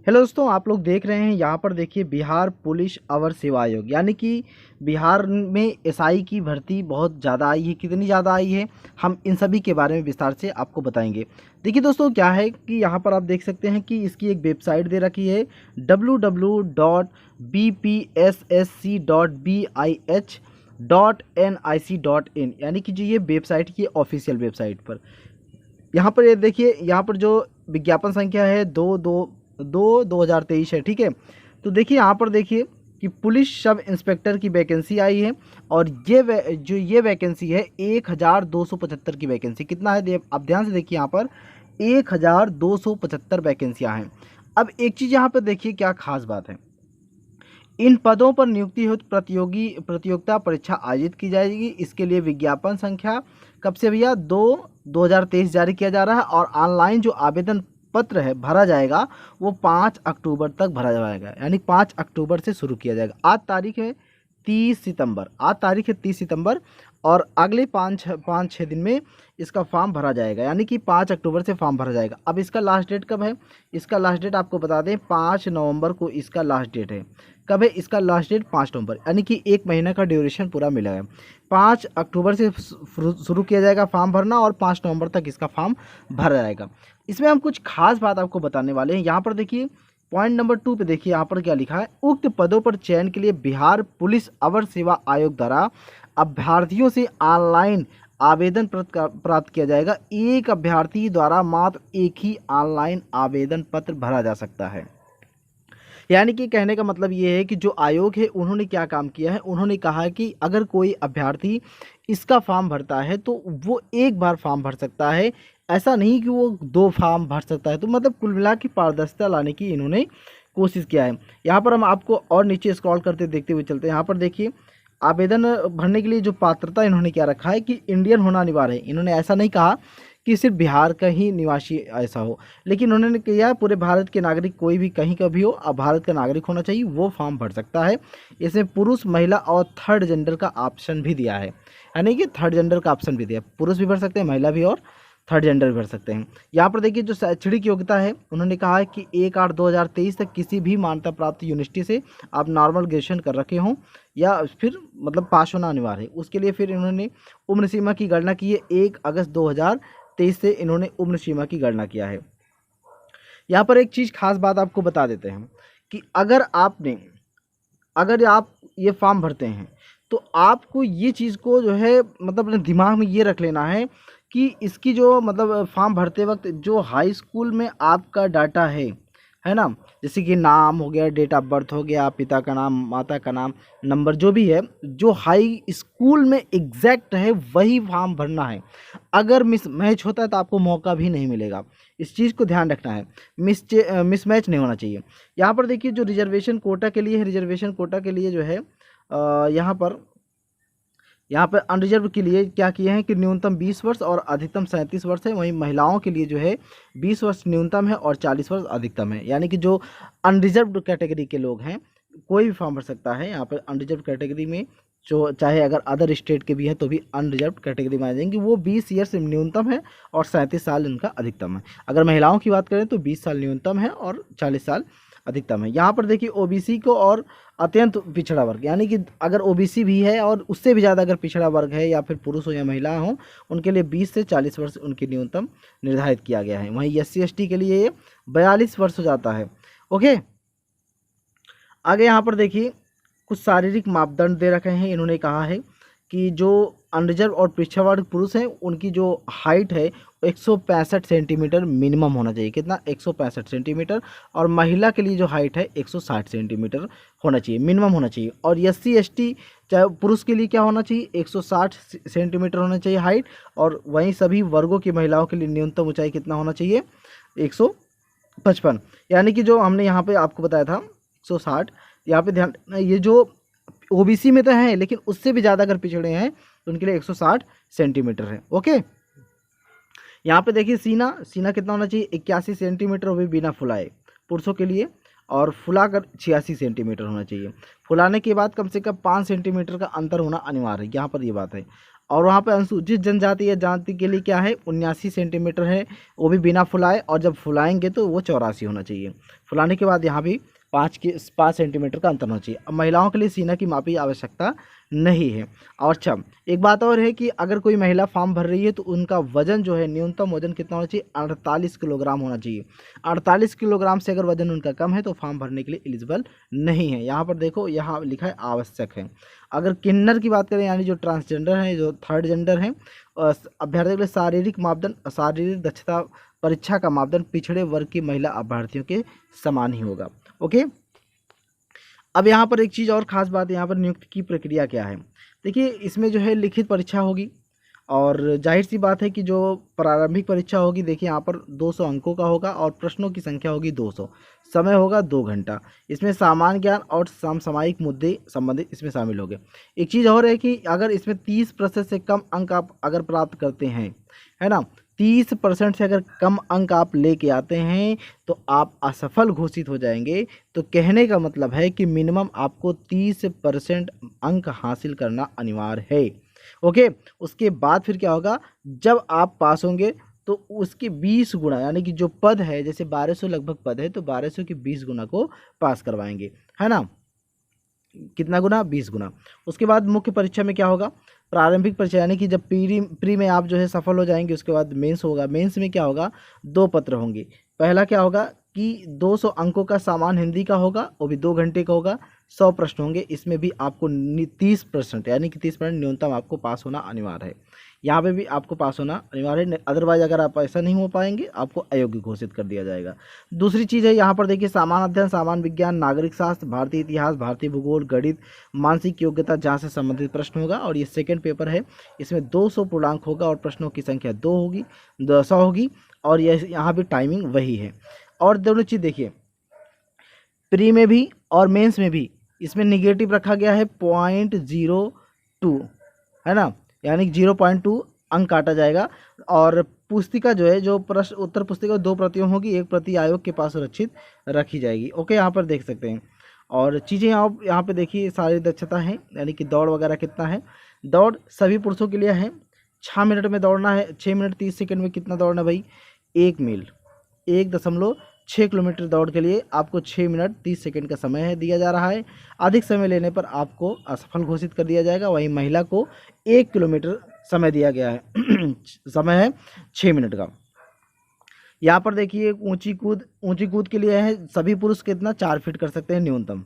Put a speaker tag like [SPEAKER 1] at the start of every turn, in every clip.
[SPEAKER 1] Hello दोस्तों, आप लोग देख रहे हैं यहाँ पर देखिए बिहार पुलिस अवर सेवा आयोग, यानी कि बिहार में एसआई की भर्ती बहुत ज़्यादा आई है। कितनी ज़्यादा आई है हम इन सभी के बारे में विस्तार से आपको बताएंगे। देखिए दोस्तों, क्या है कि यहाँ पर आप देख सकते हैं कि इसकी एक वेबसाइट दे रखी है www.bpssc.bih.nic.in, यानी कि जो ये वेबसाइट की ऑफिशियल वेबसाइट पर यहाँ पर ये देखिए, यहाँ पर जो विज्ञापन संख्या है 2/2/2023 है। ठीक है, तो देखिए यहाँ पर देखिए कि पुलिस सब इंस्पेक्टर की वैकेंसी आई है और जो ये वैकेंसी है 1275 की वैकेंसी। कितना है आप ध्यान से देखिए, यहाँ पर 1275 वैकेंसियाँ हैं। अब एक चीज़ यहाँ पर देखिए क्या खास बात है, इन पदों पर नियुक्ति हेतु प्रतियोगिता परीक्षा आयोजित की जाएगी। इसके लिए विज्ञापन संख्या कब से भैया 2/2023 जारी किया जा रहा है और ऑनलाइन जो आवेदन पत्र है भरा जाएगा वो 5 अक्टूबर तक भरा जाएगा, यानी 5 अक्टूबर से शुरू किया जाएगा। आज तारीख है 30 सितंबर और अगले पाँच छः दिन में इसका फॉर्म भरा जाएगा, यानी कि 5 अक्टूबर से फॉर्म भरा जाएगा। अब इसका लास्ट डेट कब है? इसका लास्ट डेट आपको बता दें 5 नवंबर को इसका लास्ट डेट है। कब है इसका लास्ट डेट? 5 नवंबर, यानी कि 1 महीने का ड्यूरेशन पूरा मिलेगा। 5 अक्टूबर से शुरू किया जाएगा फॉर्म भरना और 5 नवंबर तक इसका फॉर्म भरा जाएगा। इसमें हम कुछ खास बात आपको बताने वाले हैं। यहाँ पर देखिए पॉइंट नंबर 2 पे देखिए, यहाँ पर क्या लिखा है, उक्त पदों पर चयन के लिए बिहार पुलिस अवर सेवा आयोग द्वारा अभ्यर्थियों से ऑनलाइन आवेदन प्राप्त किया जाएगा। एक अभ्यर्थी द्वारा मात्र एक ही ऑनलाइन आवेदन पत्र भरा जा सकता है। यानी कि कहने का मतलब ये है कि जो आयोग है उन्होंने क्या काम किया है, उन्होंने कहा है कि अगर कोई अभ्यर्थी इसका फॉर्म भरता है तो वो एक बार फॉर्म भर सकता है, ऐसा नहीं कि वो 2 फॉर्म भर सकता है। तो मतलब कुल मिला के पारदर्शिता लाने की इन्होंने कोशिश किया है। यहाँ पर हम आपको और नीचे स्क्रॉल करते देखते हुए चलते हैं। यहाँ पर देखिए आवेदन भरने के लिए जो पात्रता इन्होंने क्या रखा है कि इंडियन होना अनिवार्य है। इन्होंने ऐसा नहीं कहा कि सिर्फ बिहार का ही निवासी ऐसा हो, लेकिन उन्होंने किया पूरे भारत के नागरिक कोई भी कहीं का भी हो, अब भारत का नागरिक होना चाहिए, वो फॉर्म भर सकता है। इसमें पुरुष, महिला और थर्ड जेंडर का ऑप्शन भी दिया है, यानी कि थर्ड जेंडर का ऑप्शन भी दिया है। पुरुष भी भर सकते हैं, महिला भी और थर्ड जेंडर भी भर सकते हैं। यहाँ पर देखिए जो शैक्षणिक योग्यता है, उन्होंने कहा है कि 1/8/2023 तक किसी भी मान्यता प्राप्त यूनिवर्सिटी से आप नॉर्मल ग्रेजुएशन कर रखे हों या फिर मतलब पास होना अनिवार्य है। उसके लिए फिर इन्होंने उम्र सीमा की गणना की है, 1 अगस्त 2023 से इन्होंने उम्र सीमा की गणना किया है। यहाँ पर एक चीज़ खास बात आपको बता देते हैं कि अगर आप ये फॉर्म भरते हैं तो आपको ये चीज़ को जो है मतलब अपने दिमाग में ये रख लेना है कि इसकी जो मतलब फॉर्म भरते वक्त जो हाई स्कूल में आपका डाटा है ना, जैसे कि नाम हो गया, डेट ऑफ बर्थ हो गया, पिता का नाम, माता का नाम, नंबर जो भी है, जो हाई स्कूल में एग्जैक्ट है वही फॉर्म भरना है। अगर मिसमैच होता है तो आपको मौका भी नहीं मिलेगा। इस चीज़ को ध्यान रखना है, मिसमैच नहीं होना चाहिए। यहाँ पर देखिए जो रिजर्वेशन कोटा के लिए है, रिजर्वेशन कोटा के लिए जो है यहाँ पर अनरिजर्व के लिए क्या किए हैं कि न्यूनतम 20 वर्ष और अधिकतम 37 वर्ष है। वहीं महिलाओं के लिए जो है 20 वर्ष न्यूनतम है और 40 वर्ष अधिकतम है। यानी कि जो अनरिजर्व कैटेगरी के लोग हैं कोई भी फॉर्म भर सकता है। यहाँ पर अनरिजर्व कैटेगरी में जो चाहे अगर अदर स्टेट के भी हैं तो भी अनरिजर्व कैटेगरी में आ जाएंगे। वो 20 ईयर्स न्यूनतम है और 37 साल इनका अधिकतम है। अगर महिलाओं की बात करें तो 20 साल न्यूनतम है और 40 साल अधिकतम है। यहाँ पर देखिए ओबीसी को और अत्यंत पिछड़ा वर्ग, यानी कि अगर ओबीसी भी है और उससे भी ज़्यादा अगर पिछड़ा वर्ग है या फिर पुरुष हो या महिला हो, उनके लिए 20 से 40 वर्ष उनकी न्यूनतम निर्धारित किया गया है। वहीं एससी एसटी के लिए ये 42 वर्ष हो जाता है। ओके, आगे यहाँ पर देखिए कुछ शारीरिक मापदंड दे रखे हैं। इन्होंने कहा है कि जो अनरिजर्व और पिछड़ा वर्ग पुरुष हैं उनकी जो हाइट है 165 सेंटीमीटर मिनिमम होना चाहिए। कितना? 165 सेंटीमीटर। और महिला के लिए जो हाइट है 160 सेंटीमीटर होना चाहिए, मिनिमम होना चाहिए। और एससी एसटी चाहे पुरुष के लिए क्या होना चाहिए? 160 सेंटीमीटर होना चाहिए हाइट। और वहीं सभी वर्गों की महिलाओं के लिए न्यूनतम ऊंचाई कितना होना चाहिए? 155। यानी कि जो हमने यहाँ पे आपको बताया था 160, यहाँ पे ध्यान, ये जो ओबीसी में तो है लेकिन उससे भी ज़्यादा अगर पिछड़े हैं तो उनके लिए 160 सेंटीमीटर है। ओके, यहाँ पे देखिए सीना कितना होना चाहिए? 81 सेंटीमीटर, वो भी बिना फुलाए पुरुषों के लिए। और फुलाकर 86 सेंटीमीटर होना चाहिए। फुलाने के बाद कम से कम 5 सेंटीमीटर का अंतर होना अनिवार्य है, यहाँ पर ये बात है। और वहाँ पे अनुसूचित जनजाति या जाति के लिए क्या है 79 सेंटीमीटर है, वो भी बिना फुलाए, और जब फुलाएंगे तो वो 84 होना चाहिए। फुलाने के बाद यहाँ भी 5 सेंटीमीटर का अंतर होना चाहिए। अब महिलाओं के लिए सीना की मापी आवश्यकता नहीं है। और अच्छा, एक बात और है कि अगर कोई महिला फॉर्म भर रही है तो उनका वजन जो है, न्यूनतम वजन कितना होना चाहिए, 48 किलोग्राम होना चाहिए। 48 किलोग्राम से अगर वजन उनका कम है तो फॉर्म भरने के लिए एलिजिबल नहीं है। यहाँ पर देखो, यहाँ लिखा है आवश्यक है। अगर किन्नर की बात करें, यानी जो ट्रांसजेंडर हैं, जो थर्ड जेंडर हैं, अभ्यर्थी के लिए शारीरिक मापदंड, शारीरिक दक्षता परीक्षा का मापदंड पिछड़े वर्ग की महिला अभ्यर्थियों के समान ही होगा। ओके, अब यहाँ पर एक चीज़ और ख़ास बात है, यहाँ पर नियुक्ति की प्रक्रिया क्या है। देखिए, इसमें जो है लिखित परीक्षा होगी, और जाहिर सी बात है कि जो प्रारंभिक परीक्षा होगी, देखिए यहाँ पर 200 अंकों का होगा और प्रश्नों की संख्या होगी 200, समय होगा 2 घंटा। इसमें सामान्य ज्ञान और समसामयिक मुद्दे संबंधित इसमें शामिल होंगे। एक चीज़ और है कि अगर इसमें 30% से कम अंक आप अगर प्राप्त करते हैं, है ना, 30% से अगर कम अंक आप लेके आते हैं तो आप असफल घोषित हो जाएंगे। तो कहने का मतलब है कि मिनिमम आपको 30% अंक हासिल करना अनिवार्य है। ओके, उसके बाद फिर क्या होगा, जब आप पास होंगे तो उसके 20 गुना, यानी कि जो पद है, जैसे 1200 लगभग पद है, तो 1200 के 20 गुना को पास करवाएंगे, है ना। कितना गुना, 20 गुना। उसके बाद मुख्य परीक्षा में क्या होगा, प्रारंभिक परीक्षा, यानी कि जब प्री में आप जो है सफल हो जाएंगे, उसके बाद मेंस होगा। मेंस में क्या होगा, 2 पत्र होंगे। पहला क्या होगा कि 200 अंकों का सामान्य हिंदी का होगा, वो भी 2 घंटे का होगा, 100 प्रश्न होंगे। इसमें भी आपको 30%, यानी कि 30% न्यूनतम आपको पास होना अनिवार्य है। यहाँ पे भी आपको पास होना अनिवार्य है, अदरवाइज अगर आप ऐसा नहीं हो पाएंगे आपको अयोग्य घोषित कर दिया जाएगा। दूसरी चीज़ है, यहाँ पर देखिए, सामान्य अध्ययन, सामान्य विज्ञान, नागरिक शास्त्र, भारतीय इतिहास, भारतीय भूगोल, गणित, मानसिक योग्यता जहाँ से संबंधित प्रश्न होगा। और ये सेकेंड पेपर है, इसमें 200 पूर्णांक होगा और प्रश्नों की संख्या 2 होगी, 100 होगी। और यह यहाँ भी टाइमिंग वही है। और दोनों चीज़ देखिए, प्री में भी और मेंस में भी इसमें निगेटिव रखा गया है 0.02, है ना, यानी 0.2 अंक काटा जाएगा। और पुस्तिका जो है, जो प्रश्न उत्तर पुस्तिका 2 प्रतियों होगी, 1 प्रति आयोग के पास सुरक्षित रखी जाएगी। ओके, यहाँ पर देख सकते हैं। और चीज़ें यहाँ पे देखिए, सारी दक्षता है, यानी कि दौड़ वगैरह कितना है। दौड़ सभी पुरुषों के लिए है, 6 मिनट में दौड़ना है। 6 मिनट 30 सेकंड में कितना दौड़ना है भाई, 1 मील, 1.6 किलोमीटर दौड़ के लिए आपको 6 मिनट 30 सेकंड का समय है दिया जा रहा है। अधिक समय लेने पर आपको असफल घोषित कर दिया जाएगा। वहीं महिला को 1 किलोमीटर समय दिया गया है समय है 6 मिनट का। यहाँ पर देखिए, ऊंची कूद के लिए है, सभी पुरुष कितना 4 फीट कर सकते हैं न्यूनतम।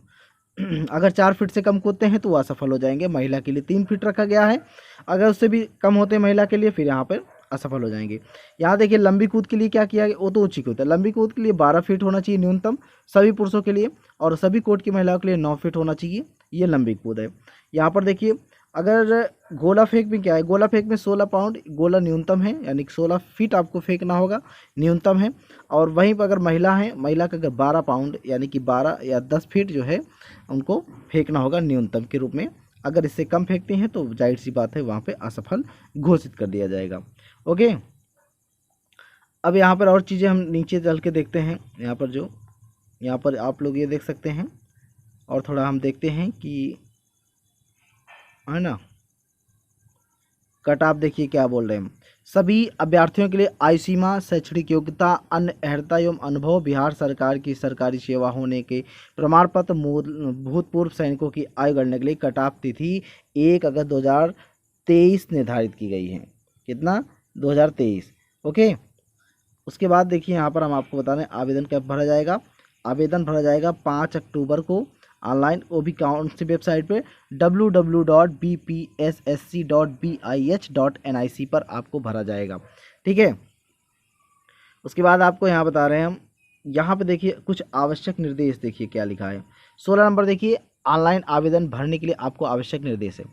[SPEAKER 1] अगर 4 फीट से कम कूदते हैं तो वो असफल हो जाएंगे। महिला के लिए 3 फीट रखा गया है, अगर उससे भी कम होते हैं महिला के लिए, फिर यहाँ पर असफल हो जाएंगे। यहाँ देखिए, लंबी कूद के लिए क्या किया गया, वो तो ऊंची कूद है। लंबी कूद के लिए 12 फीट होना चाहिए न्यूनतम सभी पुरुषों के लिए, और सभी कोट की महिलाओं के लिए 9 फीट होना चाहिए। ये लंबी कूद है। यहाँ पर देखिए, अगर गोला फेंक में क्या है, गोला फेंक में 16 पाउंड गोला न्यूनतम है, यानी कि 16 फीट आपको फेंकना होगा, न्यूनतम है। और वहीं पर अगर महिला है, महिला का अगर 12 पाउंड यानी कि 12 या 10 फीट जो है उनको फेंकना होगा न्यूनतम के रूप में। अगर इससे कम फेंकते हैं तो जाहिर सी बात है वहाँ पे असफल घोषित कर दिया जाएगा। ओके, अब यहाँ पर और चीज़ें हम नीचे चल के देखते हैं। यहाँ पर आप लोग ये देख सकते हैं, और थोड़ा हम देखते हैं कि, है ना, कट ऑफ देखिए क्या बोल रहे हैं। सभी अभ्यर्थियों के लिए आयु सीमा, शैक्षणिक योग्यता, अन्य अर्हता एवं अनुभव, बिहार सरकार की सरकारी सेवा होने के प्रमाण पत्र, भूतपूर्व सैनिकों की आयु गणना के लिए कट ऑफ तिथि 1 अगस्त 2023 निर्धारित की गई है। कितना, 2023। ओके, उसके बाद देखिए, यहाँ पर हम आपको बता दें आवेदन कब भरा जाएगा। आवेदन भरा जाएगा 5 अक्टूबर को ऑनलाइन, वो भी कौन सी वेबसाइट पे, www.bpssc.bih.nic पर आपको भरा जाएगा। ठीक है, उसके बाद आपको यहाँ बता रहे हैं हम, यहाँ पे देखिए कुछ आवश्यक निर्देश, देखिए क्या लिखा है। 16 नंबर देखिए, ऑनलाइन आवेदन भरने के लिए आपको आवश्यक निर्देश है।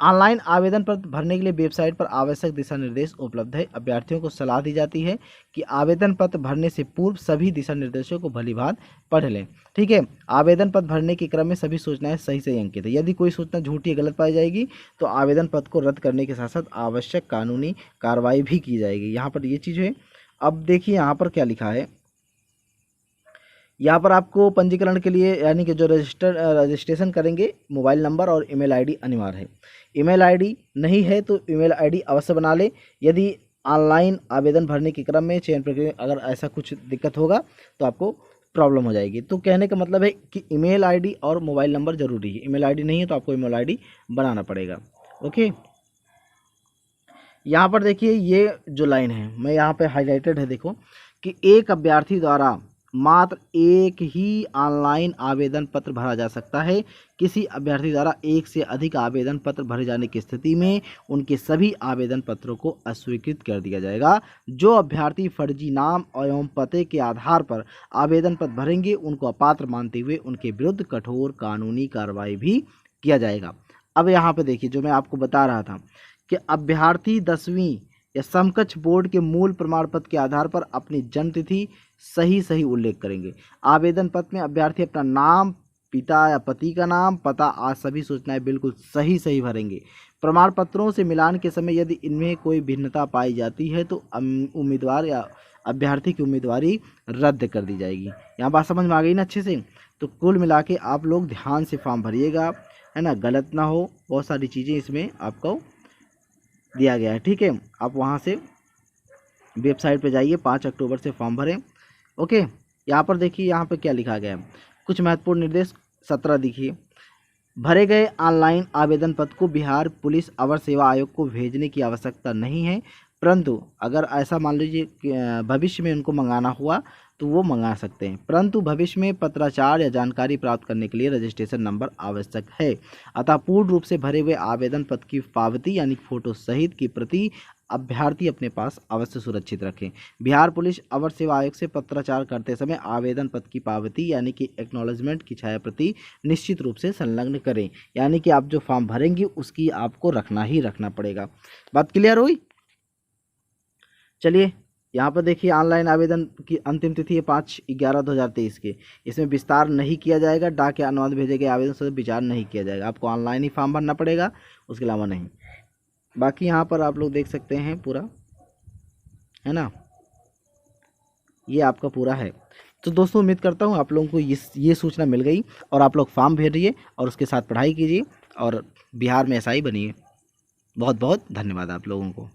[SPEAKER 1] ऑनलाइन आवेदन पर भरने के लिए वेबसाइट पर आवश्यक दिशा निर्देश उपलब्ध है। अभ्यर्थियों को सलाह दी जाती है कि आवेदन पत्र भरने से पूर्व सभी दिशा निर्देशों को भलीभांति पढ़ लें। ठीक है, आवेदन पत्र भरने के क्रम में सभी सूचनाएं सही से अंकित है। यदि कोई सूचना झूठी या गलत पाई जाएगी तो आवेदन पत्र को रद्द करने के साथ साथ आवश्यक कानूनी कार्रवाई भी की जाएगी। यहाँ पर ये चीज़ है। अब देखिए यहाँ पर क्या लिखा है यहाँ पर आपको पंजीकरण के लिए यानी कि जो रजिस्ट्रेशन करेंगे, मोबाइल नंबर और ईमेल आईडी अनिवार्य है। ईमेल आईडी नहीं है तो ईमेल आईडी अवश्य बना लें। यदि ऑनलाइन आवेदन भरने के क्रम में चयन प्रक्रिया अगर ऐसा कुछ दिक्कत होगा तो आपको प्रॉब्लम हो जाएगी। तो कहने का मतलब है कि ईमेल आईडी और मोबाइल नंबर ज़रूरी है। ईमेल आईडी नहीं है तो आपको ईमेल आईडी बनाना पड़ेगा। ओके, यहाँ पर देखिए ये जो लाइन है मैं यहाँ पे हाईलाइटेड है, देखो कि एक अभ्यर्थी द्वारा मात्र एक ही ऑनलाइन आवेदन पत्र भरा जा सकता है। किसी अभ्यर्थी द्वारा एक से अधिक आवेदन पत्र भरे जाने की स्थिति में उनके सभी आवेदन पत्रों को अस्वीकृत कर दिया जाएगा। जो अभ्यर्थी फर्जी नाम एवं पते के आधार पर आवेदन पत्र भरेंगे उनको अपात्र मानते हुए उनके विरुद्ध कठोर कानूनी कार्रवाई भी किया जाएगा। अब यहाँ पे देखिए जो मैं आपको बता रहा था कि अभ्यर्थी 10वीं या समकक्ष बोर्ड के मूल प्रमाण पत्र के आधार पर अपनी जन्मतिथि सही उल्लेख करेंगे। आवेदन पत्र में अभ्यर्थी अपना नाम, पिता या पति का नाम, पता आज सभी सूचनाएं बिल्कुल सही भरेंगे। प्रमाण पत्रों से मिलान के समय यदि इनमें कोई भिन्नता पाई जाती है तो उम्मीदवार या अभ्यर्थी की उम्मीदवारी रद्द कर दी जाएगी। यहाँ बात समझ में आ गई ना अच्छे से? तो कुल मिला के आप लोग ध्यान से फॉर्म भरिएगा, है ना, गलत ना हो। बहुत सारी चीज़ें इसमें आपको दिया गया है, ठीक है। आप वहाँ से वेबसाइट पे जाइए, 5 अक्टूबर से फॉर्म भरें। ओके, यहाँ पर देखिए यहाँ पे क्या लिखा गया है, कुछ महत्वपूर्ण निर्देश 17 देखिए। भरे गए ऑनलाइन आवेदन पत्र को बिहार पुलिस अवर सेवा आयोग को भेजने की आवश्यकता नहीं है, परंतु अगर ऐसा मान लीजिए कि भविष्य में उनको मंगाना हुआ तो वो मंगा सकते हैं, परंतु भविष्य में पत्राचार या जानकारी प्राप्त करने के लिए रजिस्ट्रेशन नंबर आवश्यक है। अतः पूर्ण रूप से भरे हुए आवेदन पत्र की पावती यानी फोटो सहित की प्रति अभ्यर्थी अपने पास अवश्य सुरक्षित रखें। बिहार पुलिस अवर सेवा आयोग से पत्राचार करते समय आवेदन पत्र की पावती यानी कि एक्नॉलेजमेंट की छाया प्रति निश्चित रूप से संलग्न करें। यानी कि आप जो फॉर्म भरेंगे उसकी आपको रखना ही रखना पड़ेगा। बात क्लियर हुई? चलिए यहाँ पर देखिए ऑनलाइन आवेदन की अंतिम तिथि है 5/11/2023 के। इसमें विस्तार नहीं किया जाएगा, डाक या अनुवाद भेजे गए आवेदन से विचार नहीं किया जाएगा। आपको ऑनलाइन ही फॉर्म भरना पड़ेगा, उसके अलावा नहीं। बाकी यहाँ पर आप लोग देख सकते हैं पूरा, है ना, ये आपका पूरा है। तो दोस्तों उम्मीद करता हूँ आप लोगों को ये सूचना मिल गई और आप लोग फॉर्म भरिए और उसके साथ पढ़ाई कीजिए और बिहार में एसआई बनिए। बहुत बहुत धन्यवाद आप लोगों को।